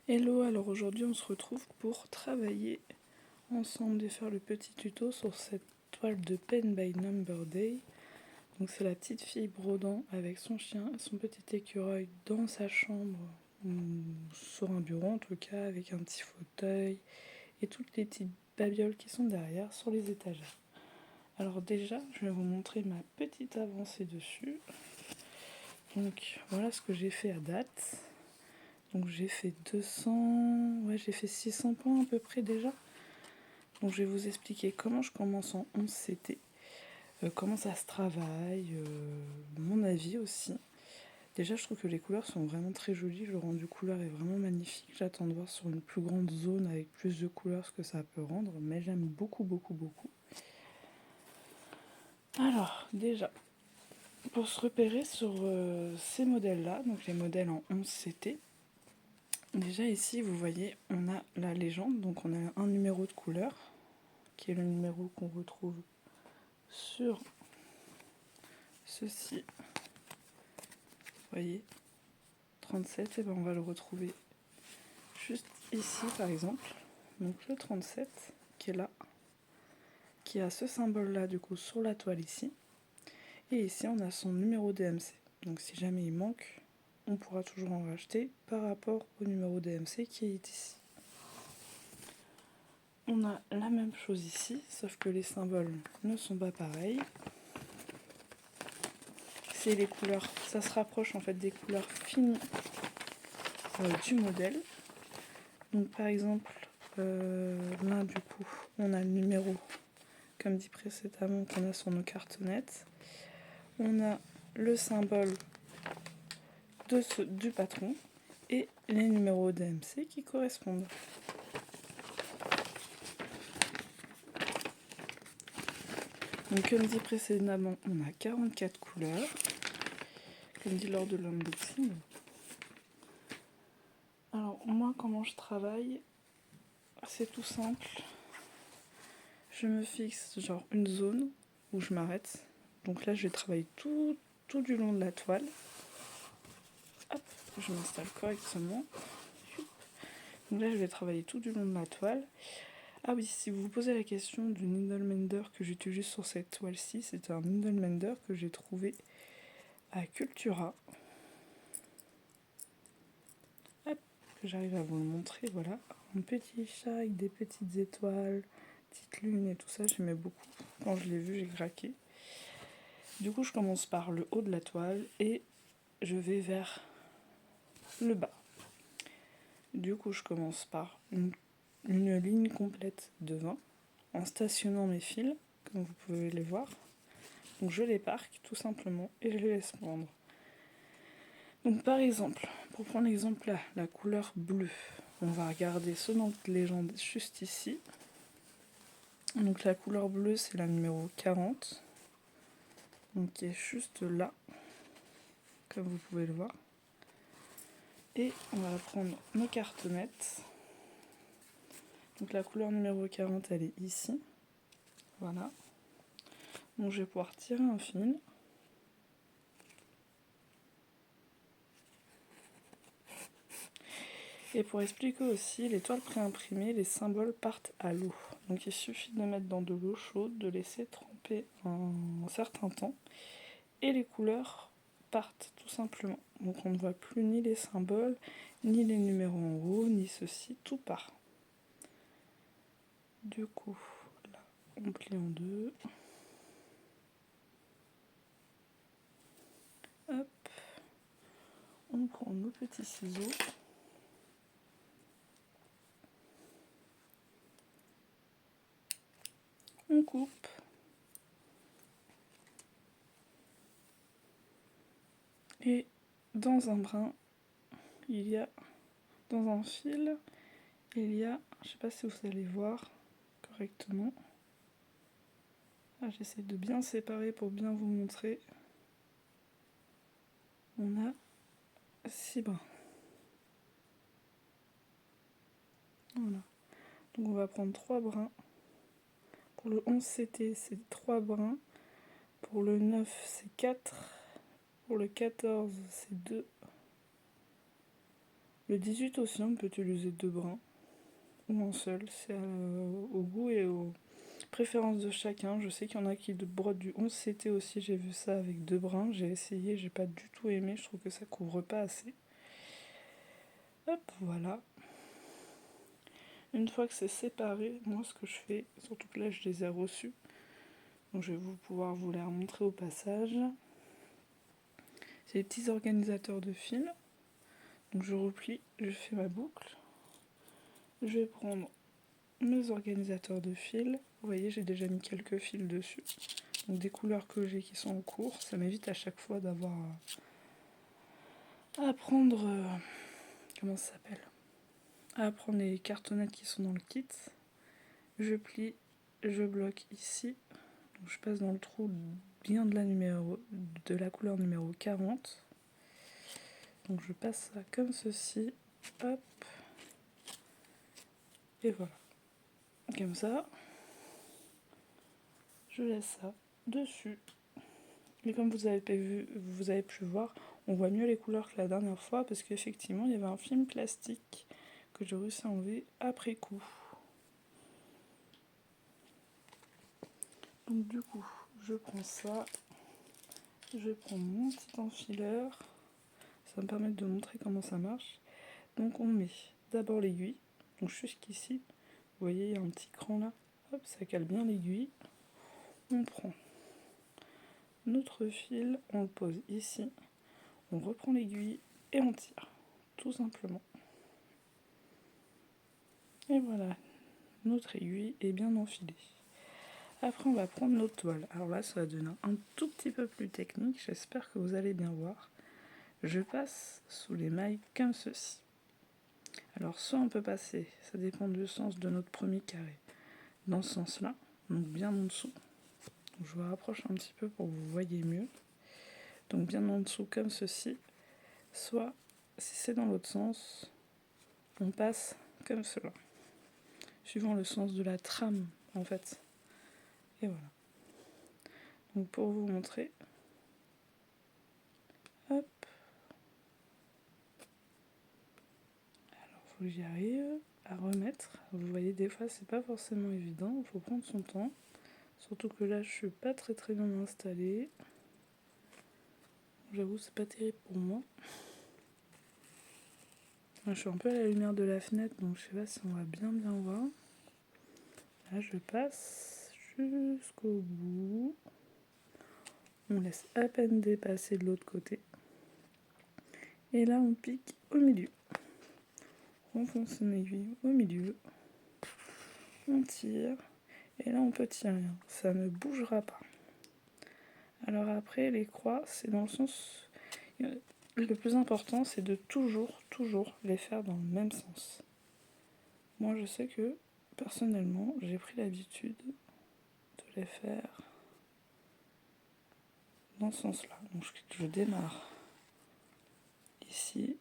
Hello, alors aujourd'hui on se retrouve pour travailler ensemble et faire le petit tuto sur cette toile de Pen by Number Day. Donc c'est la petite fille brodant avec son chien et son petit écureuil dans sa chambre, ou sur un bureau en tout cas, avec un petit fauteuil et toutes les petites babioles qui sont derrière sur les étagères. Alors déjà, je vais vous montrer ma petite avancée dessus. Donc voilà ce que j'ai fait à date. Donc j'ai fait 200, ouais j'ai fait 600 points à peu près déjà. Donc je vais vous expliquer comment je commence en 11 CT, comment ça se travaille, mon avis aussi. Déjà je trouve que les couleurs sont vraiment très jolies, le rendu couleur est vraiment magnifique. J'attends de voir sur une plus grande zone avec plus de couleurs ce que ça peut rendre, mais j'aime beaucoup. Alors déjà, pour se repérer sur ces modèles là, donc les modèles en 11 CT, déjà ici vous voyez on a la légende, donc on a un numéro de couleur qui est le numéro qu'on retrouve sur ceci. Vous voyez 37, et ben on va le retrouver juste ici par exemple. Donc le 37 qui est là, qui a ce symbole là du coup sur la toile ici. Et ici on a son numéro DMC. Donc si jamais il manque, on pourra toujours en racheter par rapport au numéro DMC qui est ici. On a la même chose ici, sauf que les symboles ne sont pas pareils. C'est les couleurs, ça se rapproche en fait des couleurs finies du modèle. Donc par exemple, là du coup, on a le numéro, comme dit précédemment, qu'on a sur nos cartonnettes. On a le symbole du patron et les numéros DMC qui correspondent. Donc comme dit précédemment, on a 44 couleurs, comme dit lors de l'unboxing. Alors moi comment je travaille, c'est tout simple. Je me fixe genre une zone où je m'arrête. Donc là je vais travailler tout du long de la toile. Hop, je m'installe correctement. Donc là je vais travailler tout du long de la toile. Ah oui, si vous vous posez la question du needle mender que j'utilise sur cette toile-ci, c'est un needle mender que j'ai trouvé à Cultura. Hop, que j'arrive à vous le montrer, voilà. Un petit chat avec des petites étoiles, petites lunes et tout ça, j'aimais beaucoup. Quand je l'ai vu, j'ai craqué. Du coup, je commence par le haut de la toile et je vais vers le bas. Du coup, je commence par une ligne complète de 20 en stationnant mes fils, comme vous pouvez les voir. Donc je les parque tout simplement et je les laisse prendre. Donc par exemple, pour prendre l'exemple là, la couleur bleue, on va regarder ce nom de légende juste ici. Donc la couleur bleue c'est la numéro 40, donc qui est juste là, comme vous pouvez le voir. Et on va prendre nos cartonnettes. Donc la couleur numéro 40 elle est ici, voilà. Donc je vais pouvoir tirer un fil. Et pour expliquer aussi, les toiles préimprimées, les symboles partent à l'eau. Donc il suffit de mettre dans de l'eau chaude, de laisser tremper un certain temps, et les couleurs partent tout simplement. Donc on ne voit plus ni les symboles, ni les numéros en haut, ni ceci, tout part. Du coup, là, on plie en deux. Hop, on prend nos petits ciseaux. On coupe. Et dans un brin, il y a, dans un fil, il y a, je sais pas si vous allez voir correctement. Ah, j'essaie de bien séparer pour bien vous montrer. On a 6 brins. Voilà. Donc on va prendre 3 brins. Pour le 11 CT, c'est 3 brins. Pour le 9, c'est 4. Pour le 14, c'est 2. Le 18 aussi, on peut utiliser 2 brins ou un seul, c'est au goût et aux préférences de chacun. Je sais qu'il y en a qui brodent du 11CT aussi, j'ai vu ça avec 2 brins, j'ai essayé, j'ai pas du tout aimé, je trouve que ça couvre pas assez. Hop, voilà. Une fois que c'est séparé, moi ce que je fais, surtout que là je les ai reçus, donc je vais pouvoir vous les remontrer au passage. C'est les petits organisateurs de fils. Donc je replie, je fais ma boucle. Je vais prendre mes organisateurs de fils. Vous voyez, j'ai déjà mis quelques fils dessus. Donc des couleurs que j'ai qui sont en cours. Ça m'évite à chaque fois d'avoir à prendre... comment ça s'appelle? À prendre les cartonnettes qui sont dans le kit. Je plie, je bloque ici. Donc je passe dans le trou bien de la couleur numéro 40. Donc je passe ça comme ceci. Hop. Et voilà. Comme ça. Je laisse ça dessus. Et comme vous avez pu voir, on voit mieux les couleurs que la dernière fois parce qu'effectivement il y avait un film plastique que j'ai réussi à enlever après coup. Donc du coup, je prends ça, je prends mon petit enfileur, ça va me permettre de montrer comment ça marche. Donc on met d'abord l'aiguille, donc jusqu'ici, vous voyez il y a un petit cran là, hop, ça cale bien l'aiguille. On prend notre fil, on le pose ici, on reprend l'aiguille et on tire, tout simplement. Et voilà, notre aiguille est bien enfilée. Après, on va prendre notre toile. Alors là, ça va devenir un tout petit peu plus technique. J'espère que vous allez bien voir. Je passe sous les mailles comme ceci. Alors, soit on peut passer, ça dépend du sens de notre premier carré, dans ce sens-là, donc bien en dessous. Donc, je vous rapproche un petit peu pour que vous voyez mieux. Donc, bien en dessous comme ceci. Soit, si c'est dans l'autre sens, on passe comme cela, suivant le sens de la trame, en fait. Et voilà. Donc pour vous montrer, hop, alors faut que j'y arrive à remettre. Vous voyez, des fois c'est pas forcément évident, il faut prendre son temps. Surtout que là je suis pas très bien installée. J'avoue c'est pas terrible pour moi. Je suis un peu à la lumière de la fenêtre donc je sais pas si on va bien voir. Là je passe jusqu'au bout. On laisse à peine dépasser de l'autre côté. Et là on pique au milieu. On enfonce une aiguille au milieu. On tire. Et là on peut tirer. Ça ne bougera pas. Alors après les croix c'est dans le sens... Le plus important c'est de toujours les faire dans le même sens. Moi je sais que personnellement j'ai pris l'habitude de les faire dans ce sens là. Donc je démarre ici,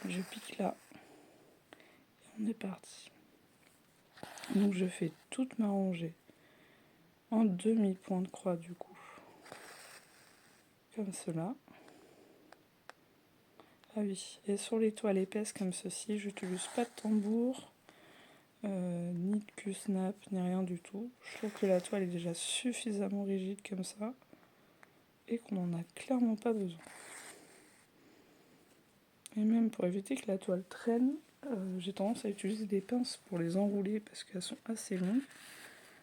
je pique là et on est parti. Donc je fais toute ma rangée en demi-point de croix du coup, comme cela. Ah oui, et sur les toiles épaisses comme ceci, j'utilise pas de tambour, ni de Q-snap, ni rien du tout. Je trouve que la toile est déjà suffisamment rigide comme ça, et qu'on n'en a clairement pas besoin. Et même pour éviter que la toile traîne, j'ai tendance à utiliser des pinces pour les enrouler parce qu'elles sont assez longues.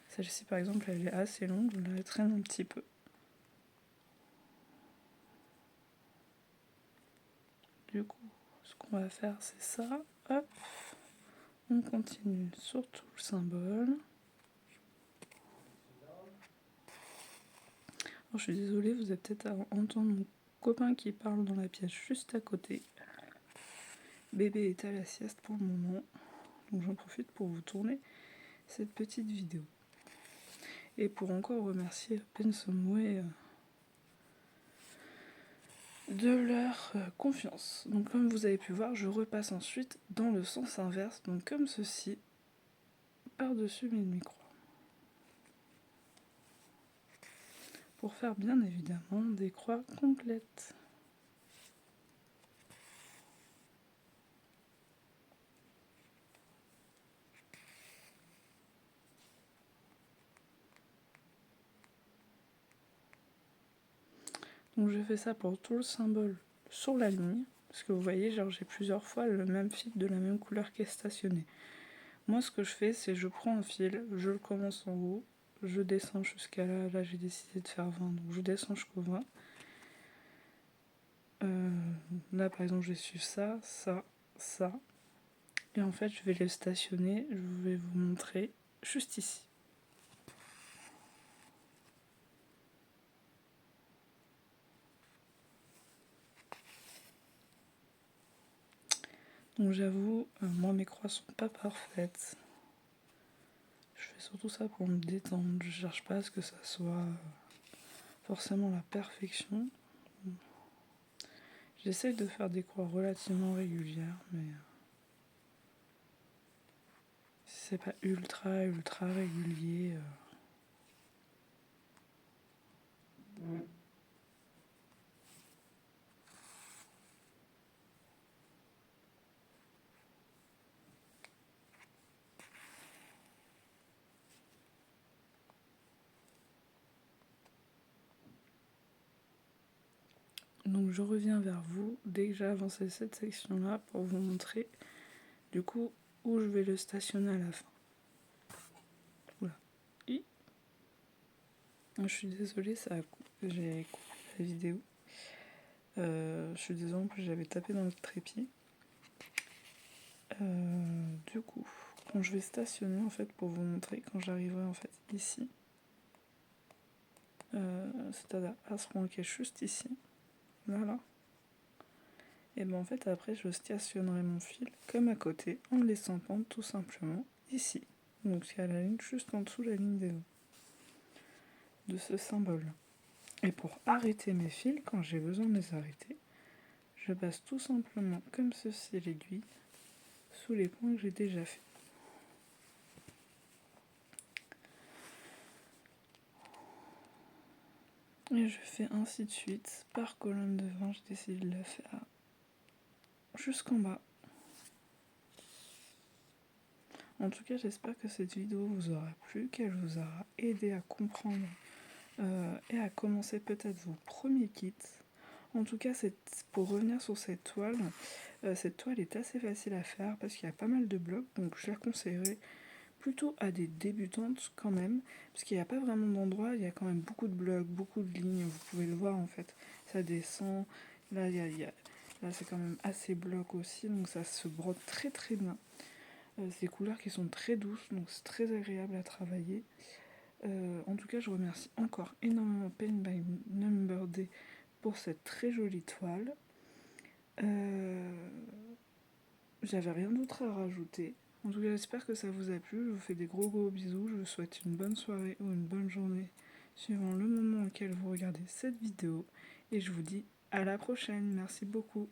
Celle-ci par exemple elle est assez longue, je la traîne un petit peu. Du coup, ce qu'on va faire c'est ça, hop, on continue sur tout le symbole. Alors, je suis désolée, vous allez peut-être entendre mon copain qui parle dans la pièce juste à côté. Bébé est à la sieste pour le moment, donc j'en profite pour vous tourner cette petite vidéo. Et pour encore remercier Pensumway de leur confiance. Donc comme vous avez pu voir, je repasse ensuite dans le sens inverse, donc comme ceci, par-dessus mes demi-croix. Pour faire bien évidemment des croix complètes. Donc je fais ça pour tout le symbole sur la ligne, parce que vous voyez, genre j'ai plusieurs fois le même fil de la même couleur qui est stationné. Moi ce que je fais, c'est je prends un fil, je le commence en haut, je descends jusqu'à là j'ai décidé de faire 20, donc je descends jusqu'au 20. Là par exemple je vais suivre ça, ça, ça, et en fait je vais les stationner, je vais vous montrer juste ici. Donc j'avoue, moi mes croix sont pas parfaites. Je fais surtout ça pour me détendre, je cherche pas à ce que ça soit forcément la perfection. J'essaye de faire des croix relativement régulières, mais si c'est pas ultra régulier. Donc je reviens vers vous dès que j'ai avancé cette section-là pour vous montrer du coup où je vais le stationner à la fin. Oula. Je suis désolée, j'ai coupé la vidéo. Je suis désolée, en plus j'avais tapé dans le trépied. Du coup, quand je vais stationner en fait pour vous montrer, quand j'arriverai en fait ici, c'est-à-dire à ce point qui est juste ici, voilà. Et ben en fait après je stationnerai mon fil comme à côté en le laissant pendre tout simplement ici. Donc c'est à la ligne juste en dessous de la ligne des eaux de ce symbole. Et pour arrêter mes fils, quand j'ai besoin de les arrêter, je passe tout simplement comme ceci l'aiguille sous les points que j'ai déjà fait. Et je fais ainsi de suite par colonne de 20, je décide de la faire jusqu'en bas. En tout cas, j'espère que cette vidéo vous aura plu, qu'elle vous aura aidé à comprendre et à commencer peut-être vos premiers kits. En tout cas, pour revenir sur cette toile est assez facile à faire parce qu'il y a pas mal de blocs, donc je la conseillerais plutôt à des débutantes quand même, parce qu'il n'y a pas vraiment d'endroit, il y a quand même beaucoup de blocs, beaucoup de lignes, vous pouvez le voir en fait, ça descend, là, là c'est quand même assez bloc aussi, donc ça se brode très très bien. C'est des couleurs qui sont très douces, donc c'est très agréable à travailler. En tout cas, je remercie encore énormément Paint by Number Day pour cette très jolie toile. J'avais rien d'autre à rajouter. En tout cas, j'espère que ça vous a plu. Je vous fais des gros bisous. Je vous souhaite une bonne soirée ou une bonne journée suivant le moment auquel vous regardez cette vidéo. Et je vous dis à la prochaine. Merci beaucoup.